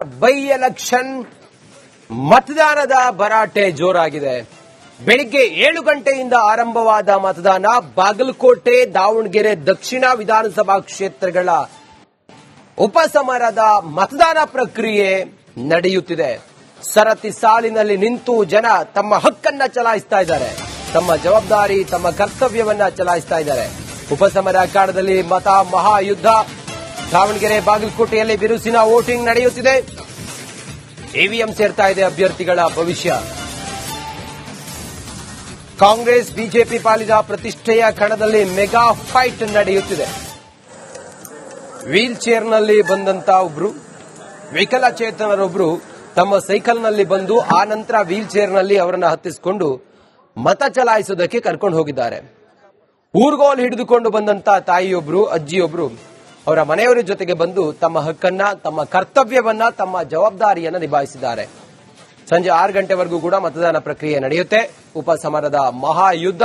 By election ಮತದಾನದ ಭರಾಟೆ ಜೋರಾಗಿದೆ. ಬೆಳಿಗ್ಗೆ 7 ಗಂಟೆಯಿಂದ ಆರಂಭವಾದ ಮತದಾನ ಬಾಗಲಕೋಟೆ, ದಾವಣಗೆರೆ ದಕ್ಷಿಣ ವಿಧಾನಸಭಾ ಕ್ಷೇತ್ರಗಳ ಉಪಸಮರದ ಮತದಾನ ಪ್ರಕ್ರಿಯೆ ನಡೆಯುತ್ತಿದೆ. ಸರತಿ ಸಾಲಿನಲ್ಲಿ ನಿಂತು ಜನ ತಮ್ಮ ಹಕ್ಕನ್ನ ಚಲಾಯಿಸ್ತಾ ಇದ್ದಾರೆ, ತಮ್ಮ ಜವಾಬ್ದಾರಿ, ತಮ್ಮ ಕರ್ತವ್ಯವನ್ನ ಚಲಾಯಿಸ್ತಾ ಇದ್ದಾರೆ. ಉಪಸಮರ ಅಖಾಡದಲ್ಲಿ ಮತ ಮಹಾಯುದ್ಧ. ದಾವಣಗೆರೆ, ಬಾಗಲಕೋಟೆಯಲ್ಲಿ ಬಿರುಸಿನ ವೋಟಿಂಗ್ ನಡೆಯುತ್ತಿದೆ. ಇವಿಎಂ ಸೇರ್ತಾ ಇದೆ ಅಭ್ಯರ್ಥಿಗಳ ಭವಿಷ್ಯ. ಕಾಂಗ್ರೆಸ್ ಬಿಜೆಪಿ ಪಾಲಿನ ಪ್ರತಿಷ್ಠೆಯ ಕಣದಲ್ಲಿ ಮೆಗಾ ಫೈಟ್ ನಡೆಯುತ್ತಿದೆ. ವೀಲ್ ಚೇರ್ನಲ್ಲಿ ಬಂದಂತ ಒಬ್ರು ವಿಕಲಚೇತನರೊಬ್ರು ತಮ್ಮ ಸೈಕಲ್ನಲ್ಲಿ ಬಂದು ಆ ನಂತರ ವೀಲ್ ಚೇರ್ನಲ್ಲಿ ಅವರನ್ನು ಹತ್ತಿಸಿಕೊಂಡು ಮತ ಚಲಾಯಿಸುವುದಕ್ಕೆ ಕರ್ಕೊಂಡು ಹೋಗಿದ್ದಾರೆ. ಊರ್ಗೋಲ್ ಹಿಡಿದುಕೊಂಡು ಬಂದಂತ ತಾಯಿಯೊಬ್ರು, ಅಜ್ಜಿಯೊಬ್ರು ಅವರ ಮನೆಯವರ ಜೊತೆಗೆ ಬಂದು ತಮ್ಮ ಹಕ್ಕನ್ನ, ತಮ್ಮ ಕರ್ತವ್ಯವನ್ನ, ತಮ್ಮ ಜವಾಬ್ದಾರಿಯನ್ನ ನಿಭಾಯಿಸಿದ್ದಾರೆ. ಸಂಜೆ 6 ಗಂಟೆವರೆಗೂ ಕೂಡ ಮತದಾನ ಪ್ರಕ್ರಿಯೆ ನಡೆಯುತ್ತೆ. ಉಪಸಮರದ ಮಹಾಯುದ್ಧ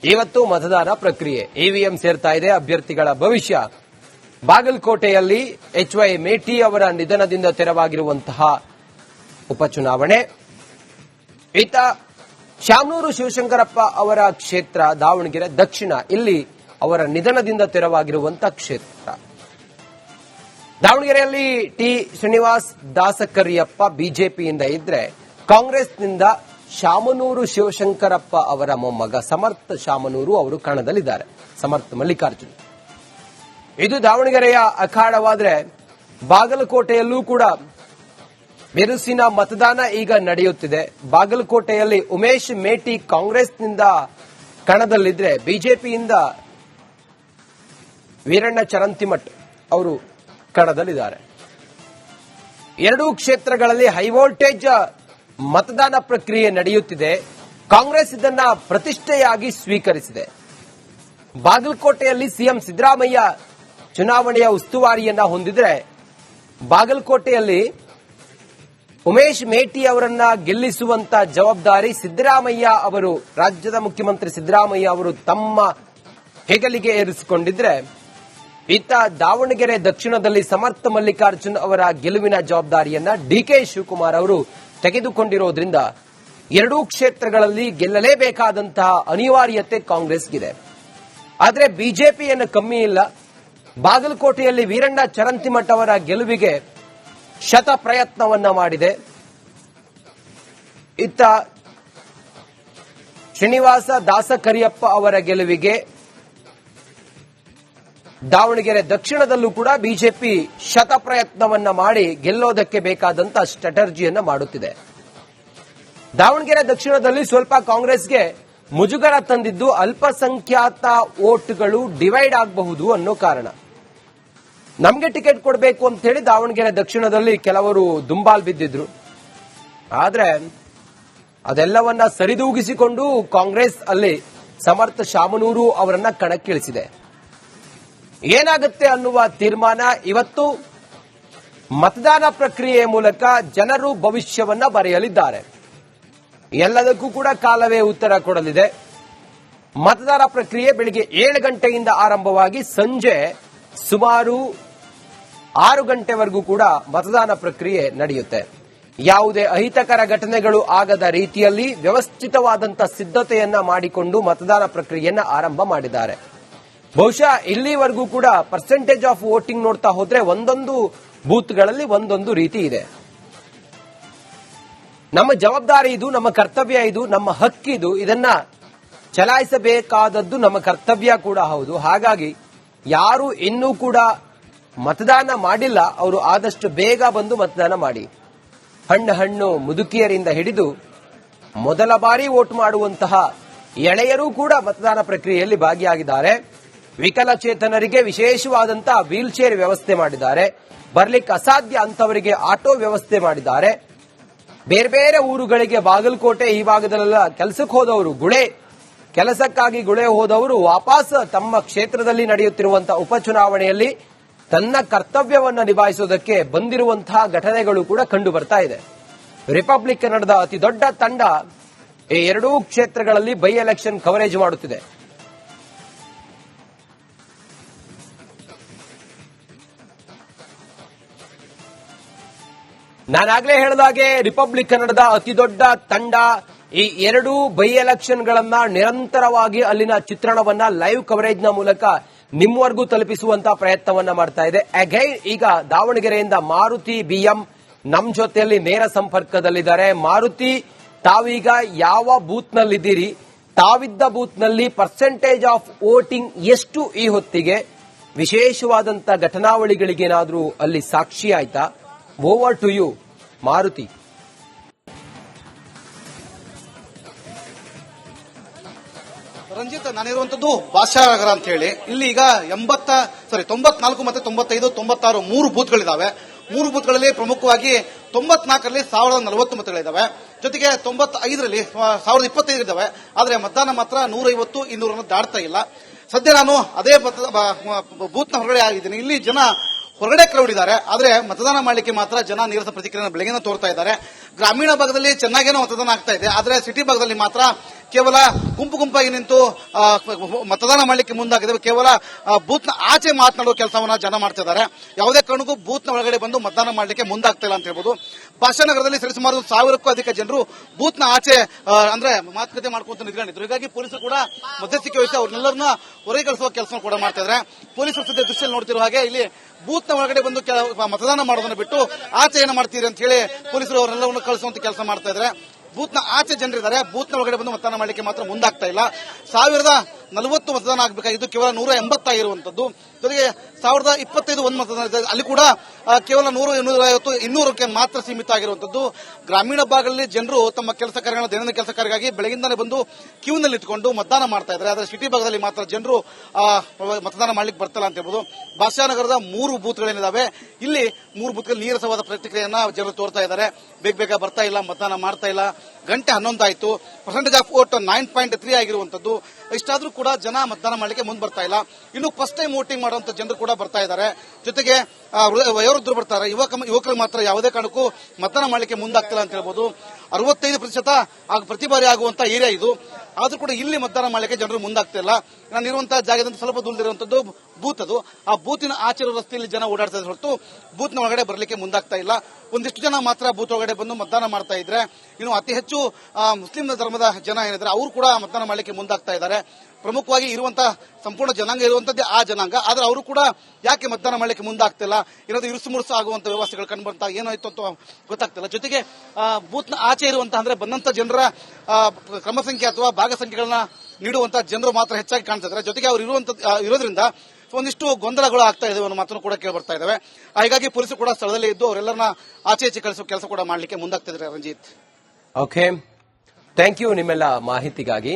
ಇವತ್ತು ಮತದಾನ ಪ್ರಕ್ರಿಯೆ. ಇವಿಎಂ ಸೇರ್ತಾ ಇದೆ ಅಭ್ಯರ್ಥಿಗಳ ಭವಿಷ್ಯ. ಬಾಗಲಕೋಟೆಯಲ್ಲಿ HY ಮೇಟಿ ಅವರ ನಿಧನದಿಂದ ತೆರವಾಗಿರುವಂತಹ ಉಪಚುನಾವಣೆ. ಈತ ಶಾಮನೂರು ಶಿವಶಂಕರಪ್ಪ ಅವರ ಕ್ಷೇತ್ರ ದಾವಣಗೆರೆ ದಕ್ಷಿಣ, ಇಲ್ಲಿ ಅವರ ನಿಧನದಿಂದ ತೆರವಾಗಿರುವಂತಹ ಕ್ಷೇತ್ರ. ದಾವಣಗೆರೆಯಲ್ಲಿ ಟಿ ಶ್ರೀನಿವಾಸ್ ದಾಸಕರಿಯಪ್ಪ ಬಿಜೆಪಿಯಿಂದ ಇದ್ರೆ, ಕಾಂಗ್ರೆಸ್ನಿಂದ ಶಾಮನೂರು ಶಿವಶಂಕರಪ್ಪ ಅವರ ಮೊಮ್ಮಗ ಸಮರ್ಥ ಶಾಮನೂರು ಅವರು ಕಣದಲ್ಲಿದ್ದಾರೆ. ಸಮರ್ಥ ಮಲ್ಲಿಕಾರ್ಜುನ್. ಇದು ದಾವಣಗೆರೆಯ ಅಖಾಡವಾದ್ರೆ, ಬಾಗಲಕೋಟೆಯಲ್ಲೂ ಕೂಡ ಬಿರುಸಿನ ಮತದಾನ ಈಗ ನಡೆಯುತ್ತಿದೆ. ಬಾಗಲಕೋಟೆಯಲ್ಲಿ ಉಮೇಶ್ ಮೇಟಿ ಕಾಂಗ್ರೆಸ್ನಿಂದ ಕಣದಲ್ಲಿದ್ರೆ, ಬಿಜೆಪಿಯಿಂದ ವೀರಣ್ಣ ಚರಂತಿಮಠ್ ಅವರು ಕಣದಲ್ಲಿದ್ದಾರೆ. ಎರಡೂ ಕ್ಷೇತ್ರಗಳಲ್ಲಿ ಹೈವೋಲ್ಟೇಜ್ ಮತದಾನ ಪ್ರಕ್ರಿಯೆ ನಡೆಯುತ್ತಿದೆ. ಕಾಂಗ್ರೆಸ್ ಇದನ್ನ ಪ್ರತಿಷ್ಠೆಯಾಗಿ ಸ್ವೀಕರಿಸಿದೆ. ಬಾಗಲಕೋಟೆಯಲ್ಲಿ ಸಿಎಂ ಸಿದ್ದರಾಮಯ್ಯ ಚುನಾವಣೆಯ ಉಸ್ತುವಾರಿಯನ್ನ ಹೊಂದಿದ್ರೆ, ಬಾಗಲಕೋಟೆಯಲ್ಲಿ ಉಮೇಶ್ ಮೇಟಿ ಅವರನ್ನ ಗೆಲ್ಲಿಸುವಂತ ಜವಾಬ್ದಾರಿ ಸಿದ್ದರಾಮಯ್ಯ ಅವರು, ರಾಜ್ಯದ ಮುಖ್ಯಮಂತ್ರಿ ಸಿದ್ದರಾಮಯ್ಯ ಅವರು ತಮ್ಮ ಹೆಗಲಿಗೆ ಏರಿಸಿಕೊಂಡಿದ್ರೆ, ಈತ ದಾವಣಗೆರೆ ದಕ್ಷಿಣದಲ್ಲಿ ಸಮರ್ಥ ಮಲ್ಲಿಕಾರ್ಜುನ್ ಅವರ ಗೆಲುವಿನ ಜವಾಬ್ದಾರಿಯನ್ನ ಡಿಕೆ ಶಿವಕುಮಾರ್ ಅವರು ತೆಗೆದುಕೊಂಡಿರೋದ್ರಿಂದ ಎರಡೂ ಕ್ಷೇತ್ರಗಳಲ್ಲಿ ಗೆಲ್ಲಲೇಬೇಕಾದಂತಹ ಅನಿವಾರ್ಯತೆ ಕಾಂಗ್ರೆಸ್ಗಿದೆ. ಆದರೆ ಬಿಜೆಪಿಯನ್ನು ಕಮ್ಮಿ ಇಲ್ಲ. ಬಾಗಲಕೋಟೆಯಲ್ಲಿ ವೀರಣ್ಣ ಚರಂತಿಮಠ್ ಅವರ ಗೆಲುವಿಗೆ ಶತ ಪ್ರಯತ್ನವನ್ನ ಮಾಡಿದೆ. ಇತ್ತ ಶ್ರೀನಿವಾಸ ದಾಸಕರಿಯಪ್ಪ ಅವರ ಗೆಲುವಿಗೆ ದಾವಣಗೆರೆ ದಕ್ಷಿಣದಲ್ಲೂ ಕೂಡ ಬಿಜೆಪಿ ಶತ ಪ್ರಯತ್ನವನ್ನ ಮಾಡಿ ಗೆಲ್ಲೋದಕ್ಕೆ ಬೇಕಾದಂತ ಸ್ಟ್ರಾಟಜಿಯನ್ನ ಮಾಡುತ್ತಿದೆ. ದಾವಣಗೆರೆ ದಕ್ಷಿಣದಲ್ಲಿ ಸ್ವಲ್ಪ ಕಾಂಗ್ರೆಸ್ಗೆ ಮುಜುಗರ ತಂದಿದ್ದು ಅಲ್ಪಸಂಖ್ಯಾತ ವೋಟ್ಗಳು ಡಿವೈಡ್ ಆಗಬಹುದು ಅನ್ನೋ ಕಾರಣ. ನಮಗೆ ಟಿಕೆಟ್ ಕೊಡಬೇಕು ಅಂತ ಹೇಳಿ ದಾವಣಗೆರೆ ದಕ್ಷಿಣದಲ್ಲಿ ಕೆಲವರು ದುಂಬಾಲ್ ಬಿದ್ದಿದ್ರು. ಆದ್ರೆ ಅದೆಲ್ಲವನ್ನ ಸರಿದೂಗಿಸಿಕೊಂಡು ಕಾಂಗ್ರೆಸ್ ಅಲ್ಲಿ ಸಮರ್ಥ ಶಾಮನೂರು ಅವರನ್ನ ಕಣಕ್ಕಿಳಿಸಿದೆ. ಏನಾಗುತ್ತೆ ಅನ್ನುವ ತೀರ್ಮಾನ ಇವತ್ತು ಮತದಾನ ಪ್ರಕ್ರಿಯೆಯ ಮೂಲಕ ಜನರು ಭವಿಷ್ಯವನ್ನ ಬರೆಯಲಿದ್ದಾರೆ. ಎಲ್ಲದಕ್ಕೂ ಕೂಡ ಕಾಲವೇ ಉತ್ತರ ಕೊಡಲಿದೆ. ಮತದಾನ ಪ್ರಕ್ರಿಯೆ ಬೆಳಿಗ್ಗೆ 7 ಗಂಟೆಯಿಂದ ಆರಂಭವಾಗಿ ಸಂಜೆ ಸುಮಾರು 6 ಗಂಟೆವರೆಗೂ ಕೂಡ ಮತದಾನ ಪ್ರಕ್ರಿಯೆ ನಡೆಯುತ್ತೆ. ಯಾವುದೇ ಅಹಿತಕರ ಘಟನೆಗಳು ಆಗದ ರೀತಿಯಲ್ಲಿ ವ್ಯವಸ್ಥಿತವಾದಂತಹ ಸಿದ್ಧತೆಯನ್ನ ಮಾಡಿಕೊಂಡು ಮತದಾನ ಪ್ರಕ್ರಿಯೆಯನ್ನ ಆರಂಭ ಮಾಡಿದ್ದಾರೆ. ಬಹುಶಃ ಇಲ್ಲಿವರೆಗೂ ಕೂಡ ಪರ್ಸೆಂಟೇಜ್ ಆಫ್ ವೋಟಿಂಗ್ ನೋಡ್ತಾ ಹೋದ್ರೆ ಒಂದೊಂದು ಬೂತ್ಗಳಲ್ಲಿ ಒಂದೊಂದು ರೀತಿ ಇದೆ. ನಮ್ಮ ಜವಾಬ್ದಾರಿ ಇದು, ನಮ್ಮ ಕರ್ತವ್ಯ ಇದು, ನಮ್ಮ ಹಕ್ಕಿದು. ಇದನ್ನ ಚಲಾಯಿಸಬೇಕಾದದ್ದು ನಮ್ಮ ಕರ್ತವ್ಯ ಕೂಡ ಹೌದು. ಹಾಗಾಗಿ ಯಾರು ಇನ್ನೂ ಕೂಡ ಮತದಾನ ಮಾಡಿಲ್ಲ ಅವರು ಆದಷ್ಟು ಬೇಗ ಬಂದು ಮತದಾನ ಮಾಡಿ. ಹಣ್ಣು ಮುದುಕಿಯರಿಂದ ಹಿಡಿದು ಮೊದಲ ಬಾರಿ ವೋಟ್ ಮಾಡುವಂತಹ ಎಳೆಯರೂ ಕೂಡ ಮತದಾನ ಪ್ರಕ್ರಿಯೆಯಲ್ಲಿ ಭಾಗಿಯಾಗಿದ್ದಾರೆ. ವಿಕಲಚೇತನರಿಗೆ ವಿಶೇಷವಾದಂತಹ ವೀಲ್ ಚೇರ್ ವ್ಯವಸ್ಥೆ ಮಾಡಿದ್ದಾರೆ. ಬರ್ಲಿಕ್ಕೆ ಅಸಾಧ್ಯ ಅಂತವರಿಗೆ ಆಟೋ ವ್ಯವಸ್ಥೆ ಮಾಡಿದ್ದಾರೆ. ಬೇರೆ ಬೇರೆ ಊರುಗಳಿಗೆ, ಬಾಗಲಕೋಟೆ ಈ ಭಾಗದಲ್ಲೆಲ್ಲ ಕೆಲಸಕ್ಕೆ ಹೋದವರು, ಕೆಲಸಕ್ಕಾಗಿ ಗುಳೆ ಹೋದವರು ವಾಪಸ್ ತಮ್ಮ ಕ್ಷೇತ್ರದಲ್ಲಿ ನಡೆಯುತ್ತಿರುವಂತಹ ಉಪಚುನಾವಣೆಯಲ್ಲಿ ತನ್ನ ಕರ್ತವ್ಯವನ್ನ ನಿಭಾಯಿಸುವುದಕ್ಕೆ ಬಂದಿರುವಂತಹ ಘಟನೆಗಳು ಕೂಡ ಕಂಡು ಬರ್ತಾ ಇದೆ. ರಿಪಬ್ಲಿಕ್ ಕನ್ನಡದ ಅತಿ ದೊಡ್ಡ ತಂಡ ಈ ಎರಡೂ ಕ್ಷೇತ್ರಗಳಲ್ಲಿ ಬೈ ಎಲೆಕ್ಷನ್ ಕವರೇಜ್ ಮಾಡುತ್ತಿದೆ. ನಾನಾಗ್ಲೇ ಹೇಳಿದಾಗೆ ರಿಪಬ್ಲಿಕ್ ಕನ್ನಡದ ಅತಿ ದೊಡ್ಡ ತಂಡ ಈ ಎರಡೂ ಬೈ ಎಲೆಕ್ಷನ್ಗಳನ್ನ ನಿರಂತರವಾಗಿ ಅಲ್ಲಿನ ಚಿತ್ರಣವನ್ನ ಲೈವ್ ಕವರೇಜ್ನ ಮೂಲಕ ನಿಮ್ಮವರೆಗೂ ತಲುಪಿಸುವಂತ ಪ್ರಯತ್ನವನ್ನ ಮಾಡ್ತಾ ಇದೆ. ಅಗೈನ್ ಈಗ ದಾವಣಗೆರೆಯಿಂದ ಮಾರುತಿ ಬಿಎಂ ನಮ್ ಜೊತೆಯಲ್ಲಿ ನೇರ ಸಂಪರ್ಕದಲ್ಲಿದ್ದಾರೆ. ಮಾರುತಿ, ತಾವೀಗ ಯಾವ ಬೂತ್ನಲ್ಲಿದ್ದೀರಿ? ತಾವಿದ್ದ ಬೂತ್ನಲ್ಲಿ ಪರ್ಸೆಂಟೇಜ್ ಆಫ್ ವೋಟಿಂಗ್ ಎಷ್ಟು ಈ ಹೊತ್ತಿಗೆ? ವಿಶೇಷವಾದಂತ ಘಟನಾವಳಿಗಳಿಗೇನಾದ್ರೂ ಅಲ್ಲಿ ಸಾಕ್ಷಿ ಆಯ್ತಾ? Over to you Maruti. Ranjith, ನಾನಿರುವಂತದ್ದು ಭಾಷಾನಗರ ಅಂತ ಹೇಳಿ. ಇಲ್ಲಿ ಈಗ 94 ಮತ್ತೆ 95, 96 3 ಬೂತ್ಗಳಿದಾವೆ. 3 ಬೂತ್ಗಳಲ್ಲಿ ಪ್ರಮುಖವಾಗಿ 94ರಲ್ಲಿ 1040 ಮತಗಳಿದಾವೆ. ಜೊತೆಗೆ 95ರಲ್ಲಿ 1025 ಇದಾವೆ. ಆದ್ರೆ ಮತದಾನ ಮಾತ್ರ 150, 200 ದಾಟ್ತಾ ಇಲ್ಲ. ಸದ್ಯ ನಾನು ಅದೇ ಬೂತ್ನ ಹೊರಗಡೆ ಆಗಿದ್ದೀನಿ. ಇಲ್ಲಿ ಜನ ಹೊರಗಡೆ ಕ್ರೌಡ್ ಇದ್ದಾರೆ. ಆದ್ರೆ ಮತದಾನ ಮಾಡಲಿಕ್ಕೆ ಮಾತ್ರ ಜನ ನೀರಸ ಪ್ರತಿಕ್ರಿಯೆ ಬೆಳಗಿನ ತೋರ್ತಾ ಇದ್ದಾರೆ. ಗ್ರಾಮೀಣ ಭಾಗದಲ್ಲಿ ಚೆನ್ನಾಗೇನೋ ಮತದಾನ ಆಗ್ತಾ ಇದೆ. ಆದ್ರೆ ಸಿಟಿ ಭಾಗದಲ್ಲಿ ಮಾತ್ರ ಕೇವಲ ಗುಂಪಾಗಿ ನಿಂತು ಮತದಾನ ಮಾಡಲಿಕ್ಕೆ ಮುಂದಾಗಿದೆ. ಕೇವಲ ಬೂತ್ನ ಆಚೆ ಮಾತನಾಡುವ ಕೆಲಸವನ್ನ ಜನ ಮಾಡ್ತಾ ಇದ್ದಾರೆ. ಯಾವುದೇ ಕಾರಣಕ್ಕೂ ಬೂತ್ನ ಒಳಗಡೆ ಬಂದು ಮತದಾನ ಮಾಡಲಿಕ್ಕೆ ಮುಂದಾಗ್ತಾ ಇಲ್ಲ ಅಂತ ಹೇಳ್ಬೋದು. ಭಾಷಾನಗರದಲ್ಲಿ ಸರಿಸುಮಾರು 1000ಕ್ಕೂ ಅಧಿಕ ಜನರು ಬೂತ್ನ ಆಚೆ ಅಂದ್ರೆ ಮಾತುಕತೆ ಮಾಡ್ಕೊಂತ ನಿಂತ್ಕೊಂಡಿದ್ರು. ಹೀಗಾಗಿ ಪೊಲೀಸರು ಕೂಡ ಮಧ್ಯಸ್ಥಿಕೆ ವಹಿಸಿ ಅವ್ರನ್ನೆಲ್ಲರನ್ನ ಹೊರಗೆ ಕಳಿಸುವ ಕೆಲಸ ಕೂಡ ಮಾಡ್ತಾ ಇದ್ದಾರೆ. ಪೊಲೀಸರು ಸದ್ಯ ದೃಶ್ಯದಲ್ಲಿ ನೋಡ್ತಿರುವ ಹಾಗೆ ಇಲ್ಲಿ ಬೂತ್ನ ಒಳಗಡೆ ಬಂದು ಮತದಾನ ಮಾಡೋದನ್ನ ಬಿಟ್ಟು ಆಚೆ ಏನು ಮಾಡ್ತೀರಿ ಅಂತ ಹೇಳಿ ಪೊಲೀಸರು ಅವರೆಲ್ಲವನ್ನು ಕಳಿಸುವಂತ ಕೆಲಸ ಮಾಡ್ತಾ ಇದ್ದಾರೆ. ಬೂತ್ನ ಆಚೆ ಜನರಿದ್ದಾರೆ. ಬೂತ್ನ ಒಳಗಡೆ ಬಂದು ಮತದಾನ ಮಾಡಲಿಕ್ಕೆ ಮಾತ್ರ ಮುಂದಾಗ್ತಾ ಇಲ್ಲ. 1040 ಮತದಾನ ಆಗಬೇಕಾಗಿದ್ದು ಕೇವಲ 180 ಆಗಿರುವಂತದ್ದು. ಜೊತೆಗೆ 1025 ಒಂದು ಮತದಾನ ಇದೆ. ಅಲ್ಲಿ ಕೂಡ ಕೇವಲ 100, 150, 200ಕ್ಕೆ ಮಾತ್ರ ಸೀಮಿತ ಆಗಿರುವಂತದ್ದು. ಗ್ರಾಮೀಣ ಭಾಗದಲ್ಲಿ ಜನರು ತಮ್ಮ ಕೆಲಸ ಕಾರ್ಯಗಳ ದೈನಂದಿನ ಕೆಲಸ ಕಾರ್ಯಕ್ಕಾಗಿ ಬೆಳಗಿಂದಾನೆ ಬಂದು ಕ್ಯೂನಲ್ಲಿ ಇಟ್ಕೊಂಡು ಮತದಾನ ಮಾಡ್ತಾ ಇದ್ದಾರೆ. ಆದರೆ ಸಿಟಿ ಭಾಗದಲ್ಲಿ ಮಾತ್ರ ಜನರು ಮತದಾನ ಮಾಡ್ಲಿಕ್ಕೆ ಬರ್ತಿಲ್ಲ ಅಂತ ಹೇಳ್ಬೋದು. ಭಾಷಾನಗರದ 3 ಬೂತ್ಗಳೇನಿದಾವೆ, ಇಲ್ಲಿ 3 ಬೂತ್ಗಳಲ್ಲಿ ನೀರಸವಾದ ಪ್ರತಿಕ್ರಿಯೆಯನ್ನ ಜನರು ತೋರ್ತಾ ಇದ್ದಾರೆ. ಬೇಗ ಬರ್ತಾ ಇಲ್ಲ, ಮತದಾನ ಮಾಡ್ತಾ ಇಲ್ಲ. ಗಂಟೆ 11 ಆಯಿತು. ಪರ್ಸೆಂಟೇಜ್ ಆಫ್ ವೋಟ್ 9.3 ಆಗಿರುವಂತದ್ದು. ಇಷ್ಟಾದ್ರೂ ಕೂಡ ಜನ ಮತದಾನ ಮಾಡಲಿಕ್ಕೆ ಮುಂದೆ ಬರ್ತಾ ಇಲ್ಲ. ಇನ್ನು ಫಸ್ಟ್ ಟೈಮ್ ವೋಟಿಂಗ್ ಮಾಡುವಂತ ಜನರು ಕೂಡ ಬರ್ತಾ ಇದ್ದಾರೆ. ಜೊತೆಗೆ ವಯೋವೃದ್ಧರು ಬರ್ತಾರೆ. ಯುವಕರು ಮಾತ್ರ ಯಾವುದೇ ಕಾರಣಕ್ಕೂ ಮತದಾನ ಮಾಡಲಿಕ್ಕೆ ಮುಂದಾಗ್ತಿಲ್ಲ ಅಂತ ಹೇಳ್ಬೋದು. 65% ಪ್ರತಿ ಬಾರಿ ಆಗುವಂತ ಏರಿಯಾ ಇದು. ಆದ್ರೂ ಕೂಡ ಇಲ್ಲಿ ಮತದಾನ ಮಾಡಲಿಕ್ಕೆ ಜನರು ಮುಂದಾಗ್ತಿಲ್ಲ. ನಾನಿರುವಂತಹ ಜಾಗದಿಂದ ಸ್ವಲ್ಪ ದೂರದಿರುವಂತದ್ದು ಬೂತ್. ಅದು ಆ ಬೂತಿನ ಆಚೆ ರಸ್ತೆಯಲ್ಲಿ ಜನ ಓಡಾಡ್ತಾ ಇದ್ರೆ ಹೊರತು ಬೂತ್ನ ಒಳಗಡೆ ಬರಲಿಕ್ಕೆ ಮುಂದಾಗ್ತಾ ಇಲ್ಲ. ಒಂದಿಷ್ಟು ಜನ ಮಾತ್ರ ಬೂತ್ ಒಳಗಡೆ ಬಂದು ಮತದಾನ ಮಾಡ್ತಾ ಇದ್ರೆ, ಇನ್ನು ಅತಿ ಹೆಚ್ಚು ಮುಸ್ಲಿಂ ಧರ್ಮದ ಜನ ಏನಿದ್ರೆ ಅವರು ಕೂಡ ಮತದಾನ ಮಾಡಲಿಕ್ಕೆ ಮುಂದಾಗ್ತಾ ಇದ್ದಾರೆ. ಪ್ರಮುಖವಾಗಿ ಇರುವಂತಹ ಸಂಪೂರ್ಣ ಜನಾಂಗ ಇರುವಂತದ್ದೇ ಆ ಜನಾಂಗ. ಆದ್ರೆ ಅವರು ಕೂಡ ಯಾಕೆ ಮತದಾನ ಮಾಡಲಿಕ್ಕೆ ಮುಂದಾಗ್ತಿಲ್ಲ, ಏನಾದ್ರು ಇರುಸು ಮುರುಸು ಆಗುವಂತ ವ್ಯವಸ್ಥೆಗಳು ಕಂಡು ಬರ್ತಾ ಏನಾಯ್ತು ಅಂತ ಗೊತ್ತಾಗ್ತಿಲ್ಲ. ಜೊತೆಗೆ ಬೂತ್ನ ಆಚೆ ಇರುವಂತಹ ಅಂದ್ರೆ ಬಂದಂತ ಜನರ ಕ್ರಮ ಸಂಖ್ಯೆ ಅಥವಾ ಭಾಗ ಸಂಖ್ಯೆಗಳನ್ನ ನೀಡುವಂತಹ ಜನರು ಮಾತ್ರ ಹೆಚ್ಚಾಗಿ ಕಾಣ್ತಾ ಇದ್ದಾರೆ. ಜೊತೆಗೆ ಅವರು ಇರೋದ್ರಿಂದ ಒಂದಿಷ್ಟು ಗೊಂದಲಗಳು ಆಗ್ತಾ ಇದೆ ಅನ್ನೋ ಮಾತನ್ನು ಕೂಡ ಕೇಳಿ ಬರ್ತಾ ಇದಾವೆ. ಹೀಗಾಗಿ ಪೊಲೀಸರು ಕೂಡ ಸ್ಥಳದಲ್ಲೇ ಇದ್ದು ಅವರೆಲ್ಲರನ್ನ ಆಚೆ ಕಳಿಸುವ ಕೆಲಸ ಕೂಡ ಮಾಡಲಿಕ್ಕೆ ಮುಂದಾಗ್ತಿದ್ದಾರೆ. ರಂಜಿತ್, ಓಕೆ, ಥ್ಯಾಂಕ್ ಯು ನಿಮ್ಮೆಲ್ಲ ಮಾಹಿತಿಗಾಗಿ.